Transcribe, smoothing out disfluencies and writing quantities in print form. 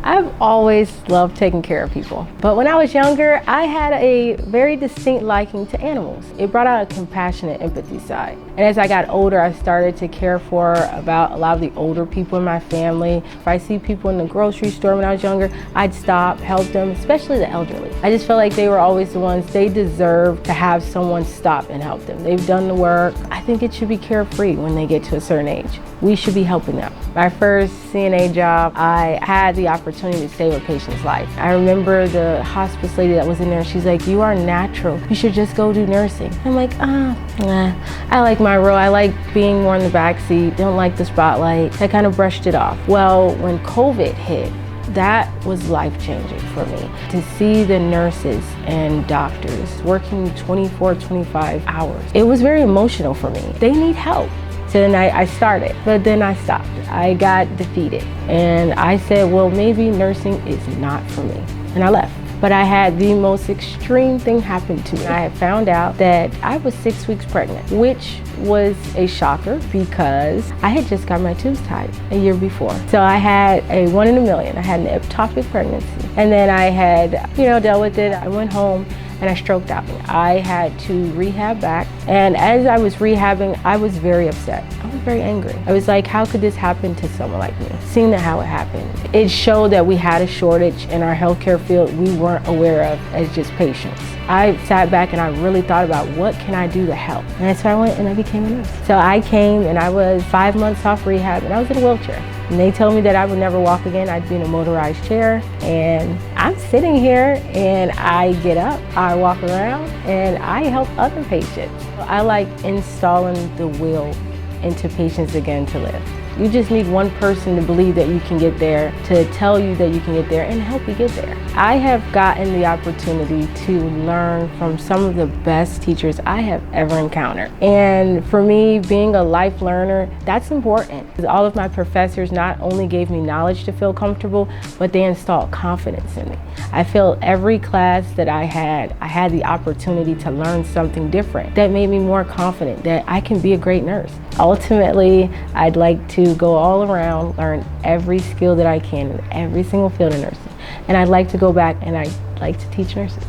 I've always loved taking care of people. But when I was younger, I had a very distinct liking to animals. It brought out a compassionate empathy side. And as I got older, I started to care for about a lot of the older people in my family. If I see people in the grocery store when I was younger, I'd stop, help them, especially the elderly. I just felt like they were always the ones, they deserve to have someone stop and help them. They've done the work. I think it should be carefree when they get to a certain age. We should be helping them. My first CNA job, I had the opportunity to save a patient's life. I remember the hospice lady that was in there, she's like, "You are natural. You should just go do nursing." I'm like, nah. I like my role. I like being more in the back seat, don't like the spotlight. I kind of brushed it off. Well, when COVID hit, that was life-changing for me. To see the nurses and doctors working 24, 25 hours, it was very emotional for me. They need help. So then I started, but then I stopped. I got defeated. And I said, well, maybe nursing is not for me. And I left. But I had the most extreme thing happen to me. I had found out that I was 6 weeks pregnant, which was a shocker because I had just got my tubes tied a year before. So I had a 1 in a million. I had an ectopic pregnancy. And then I had, dealt with it. I went home and I stroked out. I had to rehab back. And as I was rehabbing, I was very upset. I was very angry. I was like, how could this happen to someone like me? Seeing that how it happened. It showed that we had a shortage in our healthcare field we weren't aware of as just patients. I sat back and I really thought about what can I do to help? And so I went and I became a nurse. So I came and I was 5 months off rehab and I was in a wheelchair. And they told me that I would never walk again. I'd be in a motorized chair. And I'm sitting here and I get up, I walk around, and I help other patients. I like installing the will into patients again to live. You just need one person to believe that you can get there, to tell you that you can get there, and help you get there. I have gotten the opportunity to learn from some of the best teachers I have ever encountered. And for me, being a life learner, that's important. All of my professors not only gave me knowledge to feel comfortable, but they installed confidence in me. I feel every class that I had the opportunity to learn something different that made me more confident that I can be a great nurse. Ultimately, I'd like to go all around, learn every skill that I can in every single field of nursing. And I'd like to go back and I'd like to teach nurses.